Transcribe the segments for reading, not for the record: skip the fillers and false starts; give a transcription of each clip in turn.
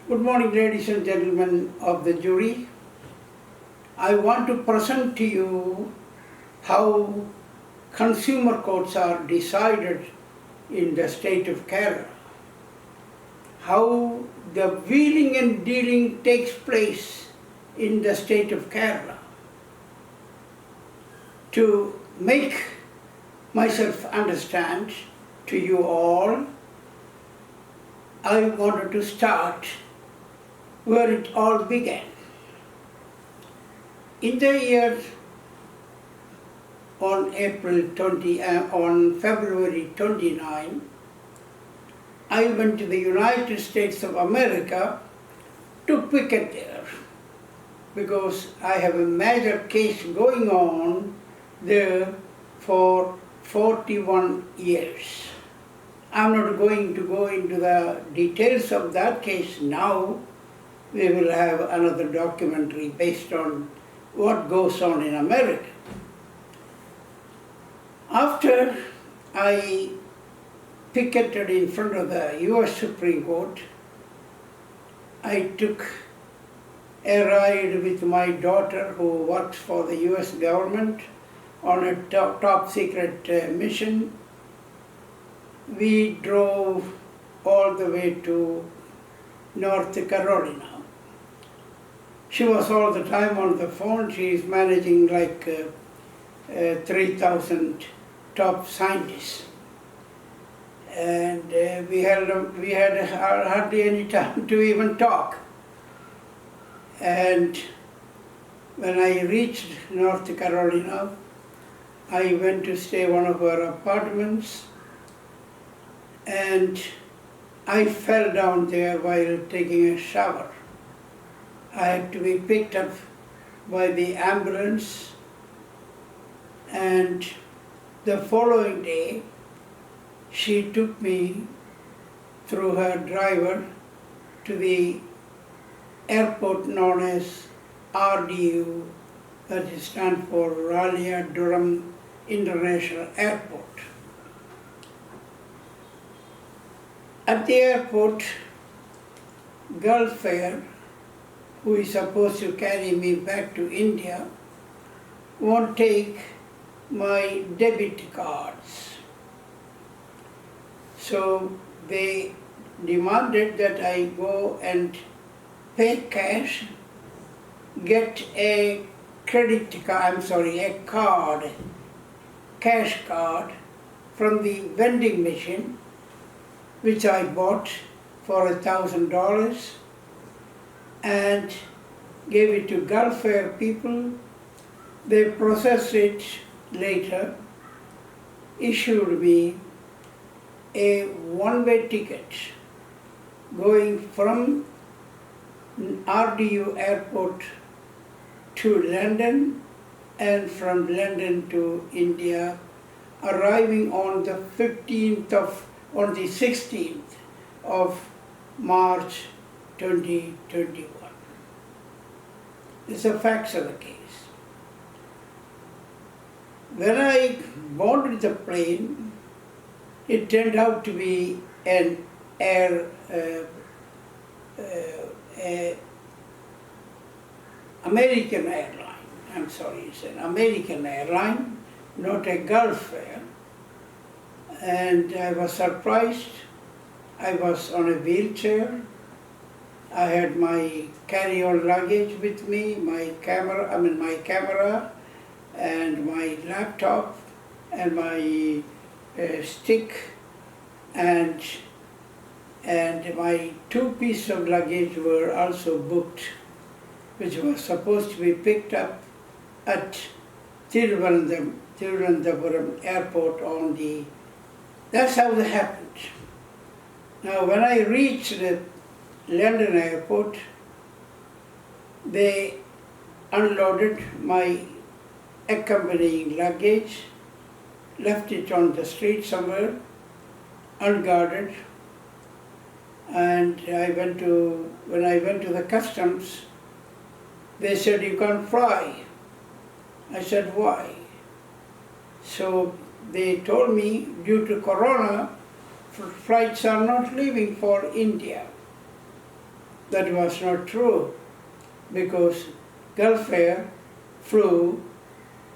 Good morning, ladies and gentlemen of the jury. I want to present to you how consumer courts are decided in the state of Kerala, how the wheeling and dealing takes place in the state of Kerala. To make myself understand to you all, I wanted to start where it all began. In the year on February 29, I went to the United States of America to picket there because I have a major case going on there for 41 years. I'm not going to go into the details of that case now. We will have another documentary based on what goes on in America. After I picketed in front of the US Supreme Court, I took a ride with my daughter who works for the US government on a top secret mission. We drove all the way to North Carolina. She was all the time on the phone. She is managing like 3,000 top scientists. And we had hardly any time to even talk. And when I reached North Carolina, I went to stay in one of her apartments, and I fell down there while taking a shower. I had to be picked up by the ambulance, and the following day she took me through her driver to the airport known as RDU, that stands for Raleigh Durham International Airport. At the airport, Gulf Air, who is supposed to carry me back to India, won't take my debit cards. So they demanded that I go and pay cash, get a cash card from the vending machine, which I bought for $1,000 and gave it to Gulf Air people. They processed it later, issued me a one-way ticket going from RDU airport to London and from London to India, arriving on the 16th of March 2021. These are facts of the case. When I boarded the plane, it turned out to be an American airline. I'm sorry, it's an American airline, not a Gulf Air. And I was surprised. I was on a wheelchair. I had my carry-on luggage with me, my camera and my laptop and my stick, and my 2 pieces of luggage were also booked, which was supposed to be picked up at Thiruvananthapuram airport that's how that happened. Now when I reached the London airport, they unloaded my accompanying luggage, left it on the street somewhere, unguarded, and when I went to the customs, they said, "You can't fly." I said, "Why?" So they told me, due to Corona, flights are not leaving for India. That was not true, because Gulf Air flew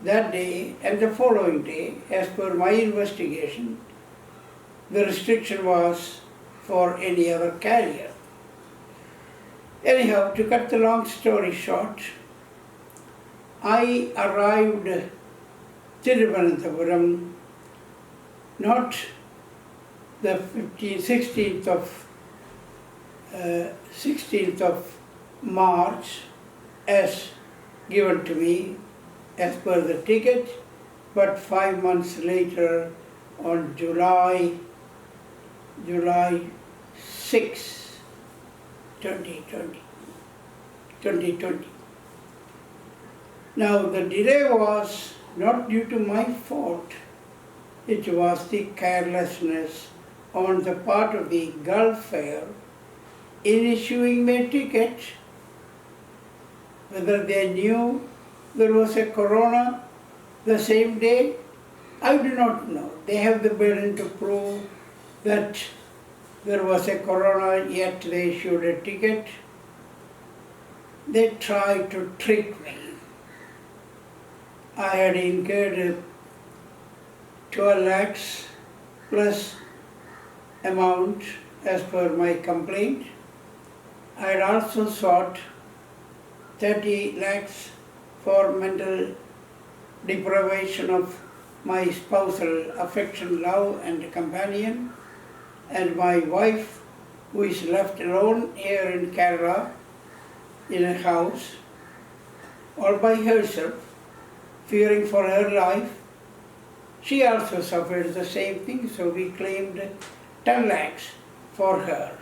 that day and the following day. As per my investigation, the restriction was for any other carrier. Anyhow, to cut the long story short, I arrived Thiruvananthapuram not the 16th of March as given to me as per the ticket, but 5 months later on July 6, 2020. Now the delay was not due to my fault. It was the carelessness on the part of the Gulf Air in issuing me a ticket. Whether they knew there was a corona the same day, I do not know. They have the burden to prove that there was a corona, yet they issued a ticket. They tried to trick me. I had incurred 12 lakhs plus amount as per my complaint. I had also sought 30 lakhs for mental deprivation of my spousal affection, love and companion, and my wife, who is left alone here in Kerala in a house all by herself, fearing for her life. She also suffered the same thing, so we claimed 10 lakhs for her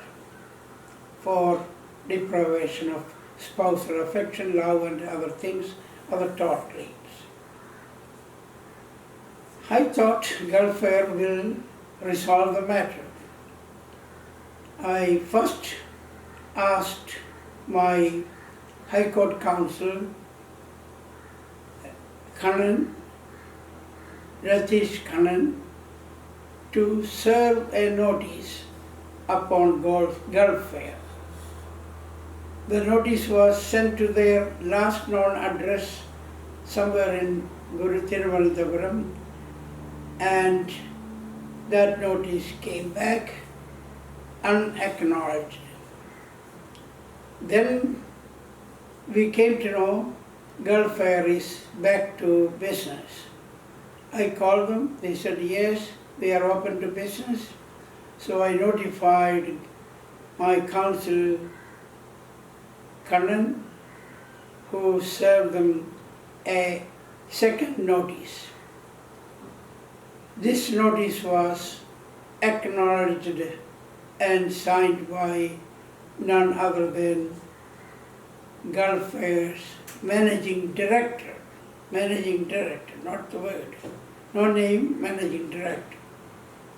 for deprivation of spousal affection, love and other things, other tort claims. I thought Gulf Air will resolve the matter. I first asked my High Court counsel, Ratish Khannan, to serve a notice upon Gulf Air. The notice was sent to their last known address somewhere in Thiruvananthapuram, and that notice came back unacknowledged. Then we came to know Gulf Air is back to business. I called them, they said yes, they are open to business. So I notified my counsel Kannan, who served them a second notice. This notice was acknowledged and signed by none other than Gulf Air's managing director, not the word, no name, managing director.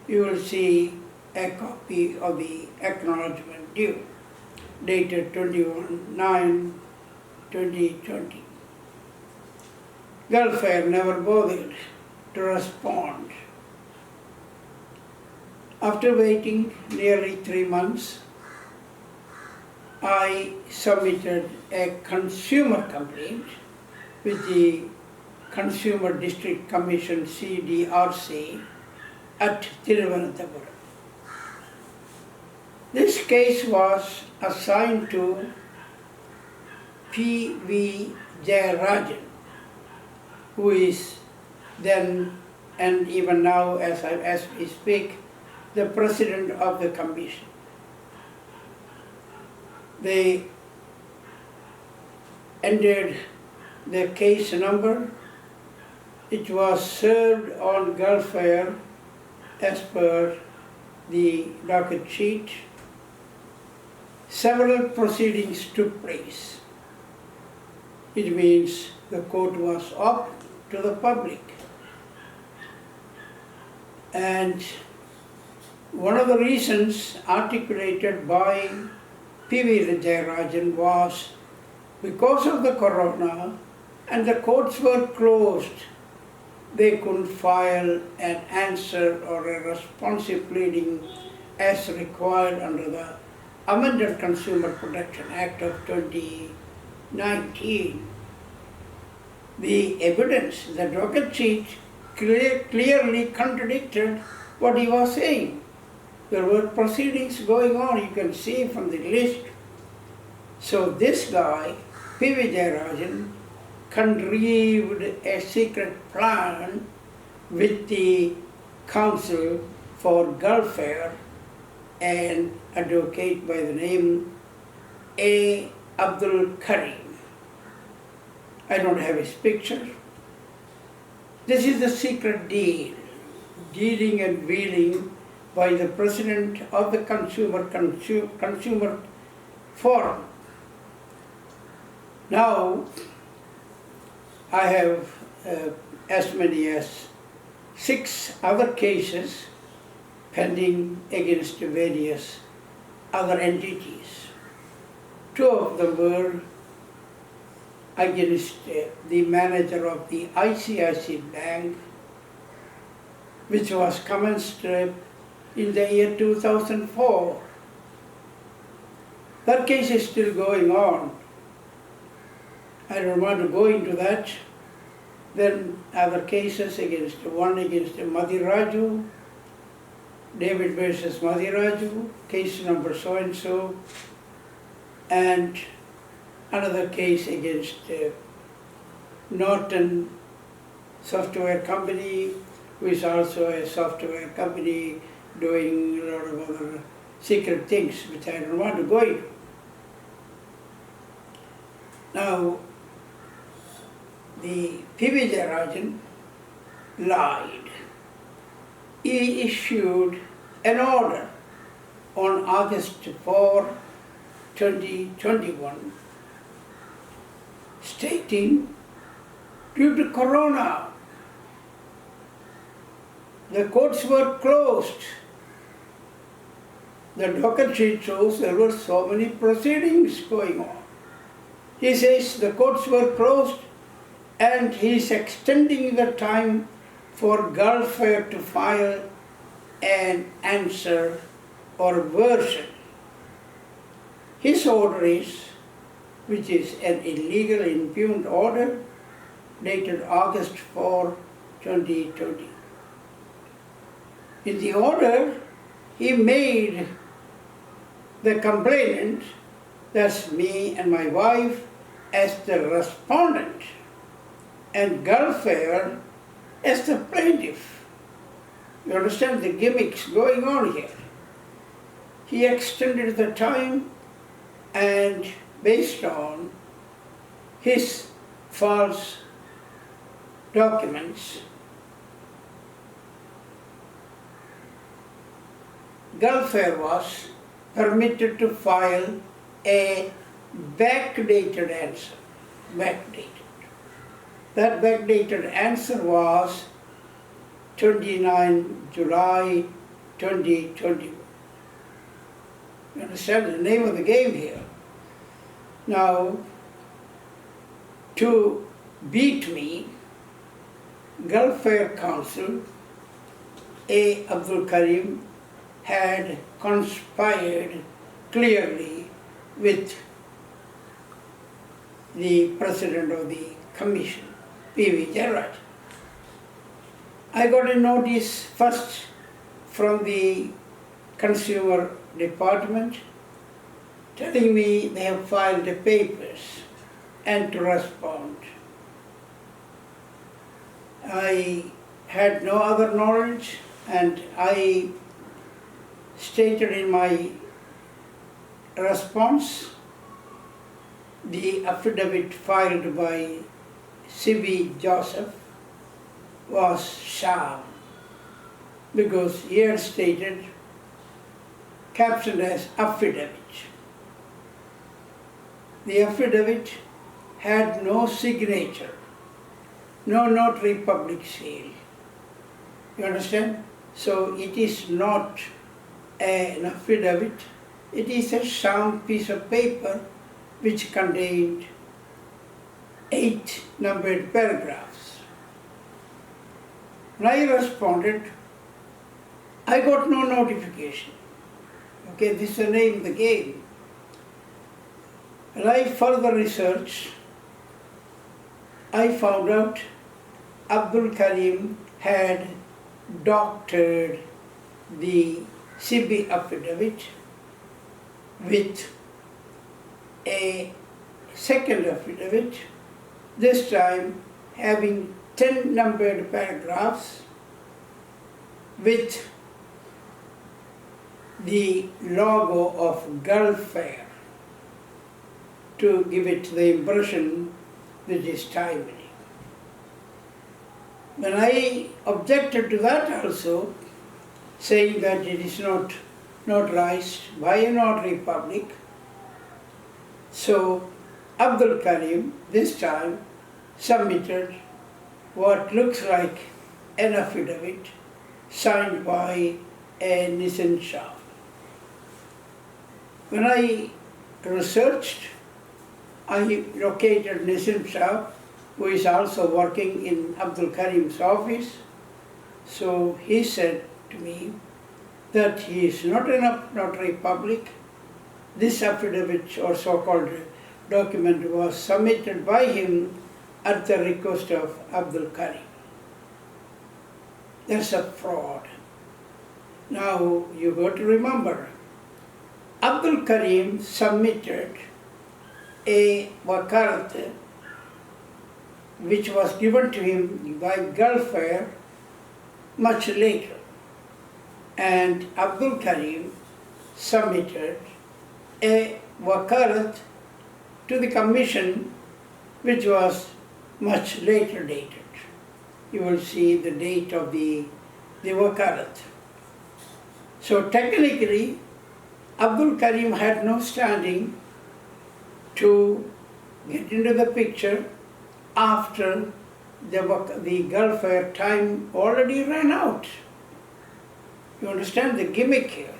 You will see a copy of the acknowledgement due, dated 21/9/2020. Gulf Air never bothered to respond. After waiting nearly 3 months, I submitted a consumer complaint with the Consumer District Commission CDRC at Thiruvananthapuram. This case was assigned to P.V. Jayarajan, who is then and even now as we speak, the president of the commission. They entered the case number. It was served on Gulf Air as per the docket sheet. Several proceedings took place. It means the court was open to the public. And one of the reasons articulated by P.V. Jayarajan was because of the corona and the courts were closed, they couldn't file an answer or a responsive pleading as required under the amended Consumer Protection Act of 2019, the evidence, the docket sheet clearly contradicted what he was saying. There were proceedings going on, you can see from the list. So this guy, P.V. Jayarajan, contrived a secret plan with the counsel for Gulf Air, an advocate by the name A. Abdul Kharim. I don't have his picture. This is the secret deal, dealing and wheeling by the president of the Consumer Forum. Now, I have as many as 6 other cases pending against various other entities. 2 of them were against the manager of the ICICI Bank, which was commenced in the year 2004. That case is still going on. I don't want to go into that. Then other cases one against Madiraju, David versus Madiraju, case number so-and-so, and another case against Norton Software Company, who is also a software company doing a lot of other secret things, which I don't want to go into. Now, the P.V. Jayarajan lied. He issued an order on August 4, 2021, stating, due to Corona, the courts were closed. The docket sheet shows there were so many proceedings going on. He says the courts were closed and he is extending the time for Gulf Air to file an answer or version. His order is, which is an illegal impugned order, dated August 4, 2020. In the order, he made the complainant, that's me and my wife, as the respondent, and Gulf Air as the plaintiff. You understand the gimmicks going on here. He extended the time, and based on his false documents, Gulf Air was permitted to file a backdated answer. Backdated. That backdated answer was 29 July 2021. You understand the name of the game here? Now, to beat me, Gulf Air Counsel A. Abdul Kharim had conspired clearly with the president of the commission, P.V. Jayarajan. I got a notice first from the Consumer Department telling me they have filed the papers and to respond. I had no other knowledge, and I stated in my response the affidavit filed by C.B. Joseph was sham, because he had stated, captioned as affidavit. The affidavit had no signature, no notary public seal. You understand? So it is not an affidavit, it is a sham piece of paper which contained 8 numbered paragraphs. When I responded, I got no notification. Okay, this is the name of the game. When I further researched, I found out Abdul Kharim had doctored the CB affidavit with a second affidavit, this time having 10 numbered paragraphs with the logo of Gulf Air to give it the impression that it is timely. When I objected to that also, saying that it is not notarized by a notary public, so Abdul Kharim this time submitted what looks like an affidavit signed by a Nissan Shah. When I researched, I located Nissan Shah, who is also working in Abdul Kharim's office. So he said to me that he is not a notary public. This affidavit or so-called document was submitted by him at the request of Abdul Kharim. That's a fraud. Now you got to remember, Abdul Kharim submitted a wakalat which was given to him by Gulf Air much later. And Abdul Kharim submitted a wakalat to the commission which was much later dated. You will see the date of the wakalat. So technically, Abdul Kharim had no standing to get into the picture after the Gulf Air time already ran out. You understand the gimmick here?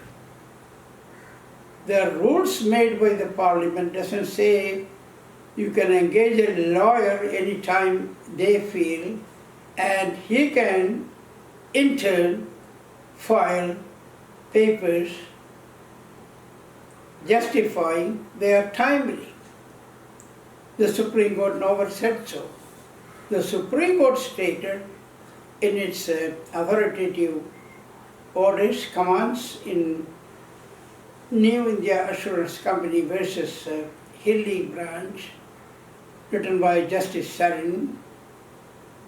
The rules made by the parliament doesn't say you can engage a lawyer anytime they feel, and he can in turn file papers justifying they are timely. The Supreme Court never said so. The Supreme Court stated in its authoritative orders, commands in New India Assurance Company versus Hilly Branch, written by Justice Sarin,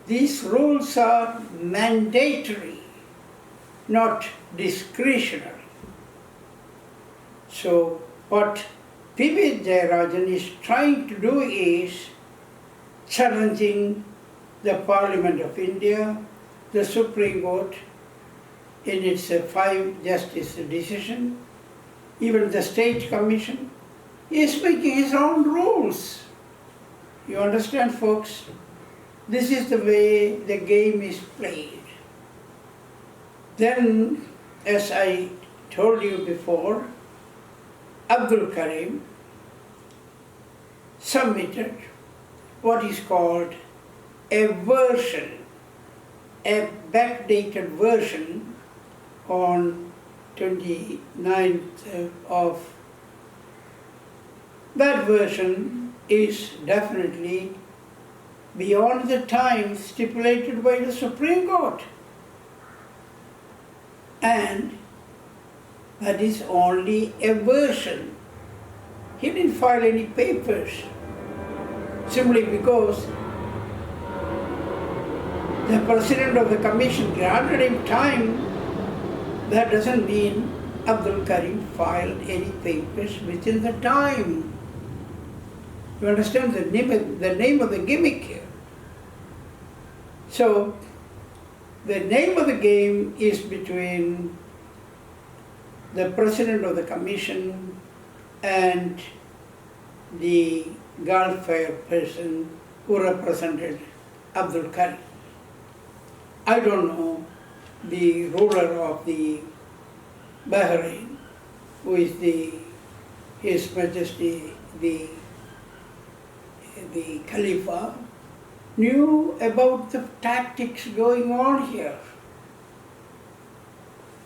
these rules are mandatory, not discretionary. So what P.V. Jayarajan is trying to do is challenging the Parliament of India, the Supreme Court in its 5-justice decision, even the State Commission. He is making his own rules. You understand, folks? This is the way the game is played. Then, as I told you before, Abdul Kharim submitted what is called a version, a backdated version on 29th of. That version is definitely beyond the time stipulated by the Supreme Court. And that is only a version. He didn't file any papers simply because the President of the Commission granted him time. That doesn't mean Abdul Kharim filed any papers within the time. You understand the name of the gimmick here? So, the name of the game is between the President of the Commission and the Gulf Air person who represented Abdul Kharim. I don't know the ruler of the Baharin, who is His Majesty the Khalifa, knew about the tactics going on here.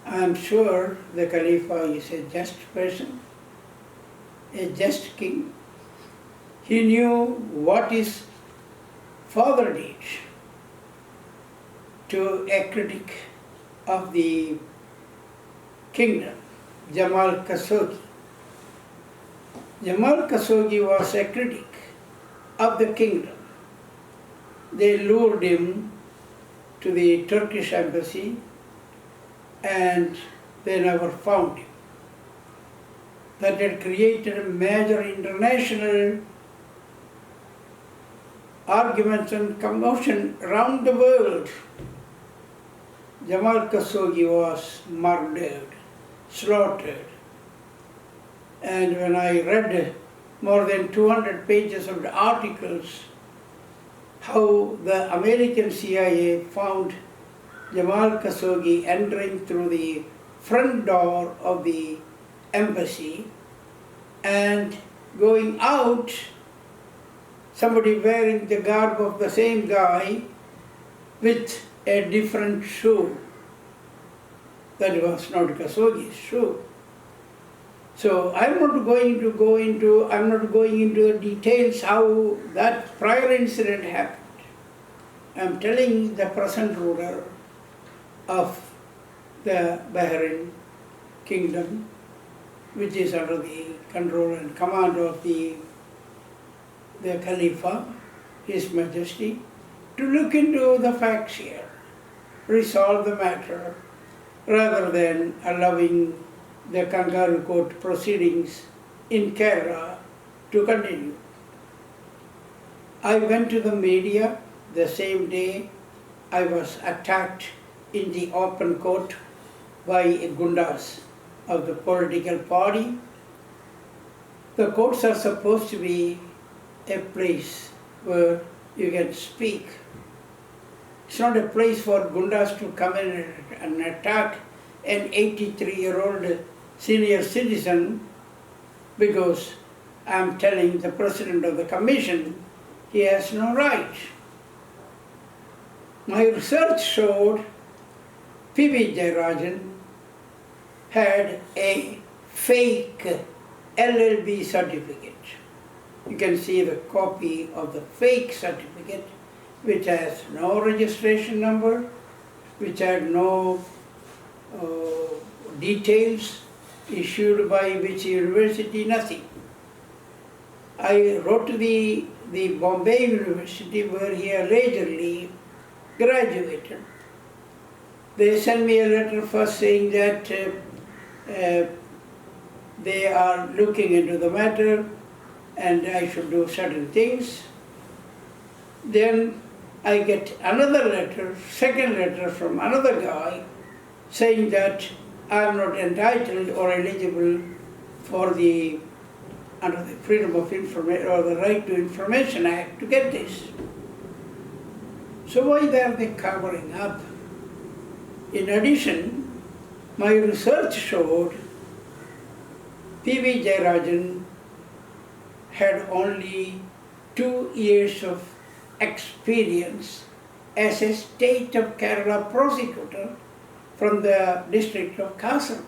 I am sure the Khalifa is a just person, a just king. He knew what his father did to a critic of the kingdom, Jamal Khashoggi. Jamal Khashoggi was a critic of the kingdom. They lured him to the Turkish embassy and they never found him. That had created a major international arguments and commotion around the world. Jamal Khashoggi was murdered, slaughtered. And when I read more than 200 pages of the articles, how the American CIA found Jamal Khashoggi entering through the front door of the embassy and going out, somebody wearing the garb of the same guy with a different shoe. That was not Khashoggi's shoe. So I'm not going into the details how that prior incident happened. I'm telling the present ruler of the Baharin kingdom, which is under the control and command of the Khalifa, His Majesty, to look into the facts here, resolve the matter, rather than allowing the kangaroo court proceedings in Kerala to continue. I went to the media the same day. I was attacked in the open court by gundas of the political party. The courts are supposed to be a place where you can speak. It's not a place for gundas to come in and attack an 83-year-old senior citizen because I'm telling the president of the commission he has no right. My research showed P.V. Jayarajan had a fake LLB certificate. You can see the copy of the fake certificate which has no registration number, which had no details, issued by which university, nothing. I wrote to the Bombay University where he allegedly graduated. They sent me a letter first saying that they are looking into the matter and I should do certain things. Then I get another letter, second letter from another guy saying that I am not entitled or eligible for under the Freedom of Information or the Right to Information Act to get this. So why are they covering up? In addition, my research showed P.V. Jayarajan had only 2 years of experience as a state of Kerala prosecutor from the district of Kasaragod.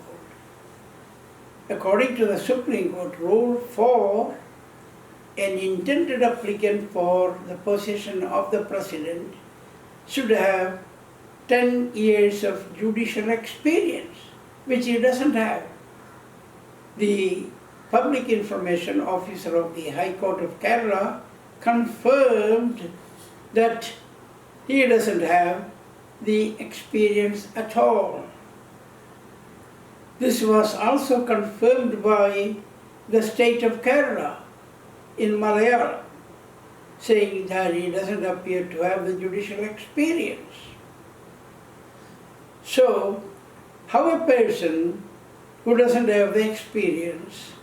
According to the Supreme Court rule 4, an intended applicant for the position of the president should have 10 years of judicial experience, which he doesn't have. The Public Information Officer of the High Court of Kerala confirmed that he doesn't have the experience at all. This was also confirmed by the state of Kerala in Malayalam, saying that he doesn't appear to have the judicial experience. So, how a person who doesn't have the experience,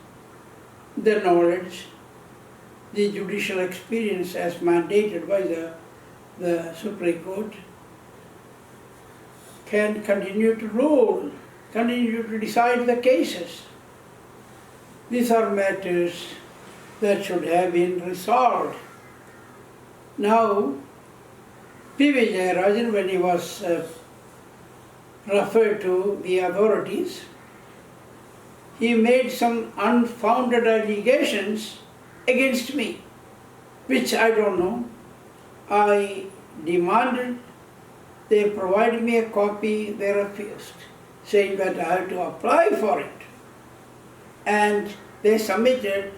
the knowledge, the judicial experience as mandated by the Supreme Court can continue to rule, continue to decide the cases. These are matters that should have been resolved. Now, P.V. Jayarajan, when he was referred to the authorities. He made some unfounded allegations against me, which I don't know. I demanded they provide me a copy, they refused, saying that I have to apply for it. And they submitted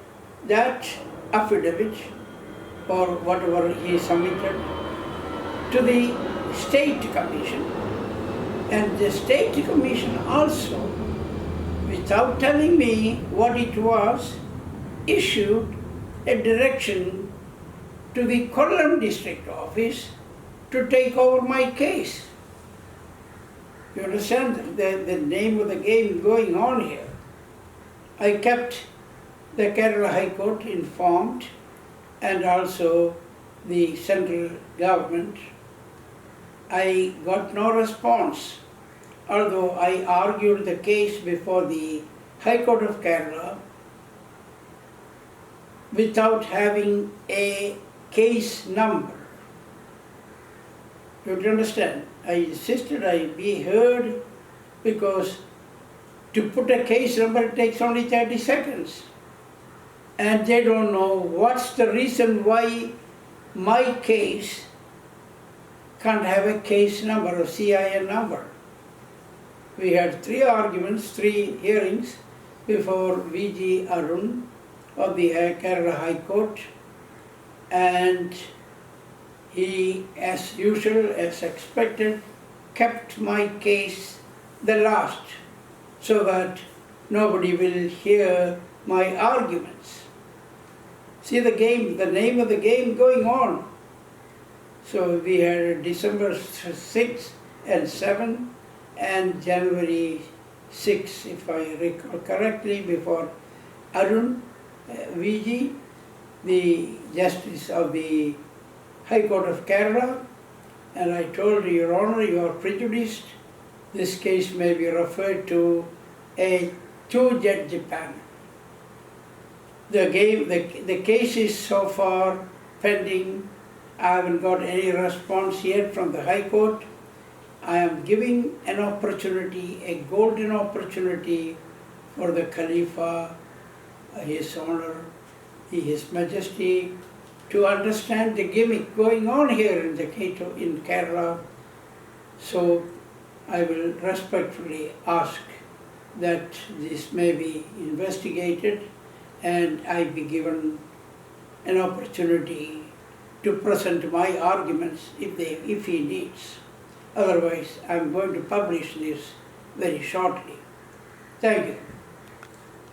that affidavit or whatever he submitted to the State Commission. And the State Commission also, without telling me what it was, issued a direction to the Kollam District Office to take over my case. You understand the name of the game going on here. I kept the Kerala High Court informed and also the central government. I got no response, although I argued the case before the High Court of Kerala without having a case number. You have to understand, I insisted I be heard because to put a case number it takes only 30 seconds. And they don't know what's the reason why my case can't have a case number or CIN number. We had 3 arguments, 3 hearings before V.G. Arun of the Kerala High Court, and he, as usual, as expected, kept my case the last so that nobody will hear my arguments. See the game, the name of the game going on. So we had December 6 and 7 and January 6, if I recall correctly, before Arun V.G., the Justice of the High Court of Kerala, and I told Your Honor, you are prejudiced. This case may be referred to a 2-judge panel. The case is so far pending. I haven't got any response yet from the High Court. I am giving an opportunity, a golden opportunity for the Khalifa, His Honor, His Majesty, to understand the gimmick going on here in Kerala. So I will respectfully ask that this may be investigated and I be given an opportunity to present my arguments if he needs. Otherwise, I am going to publish this very shortly. Thank you.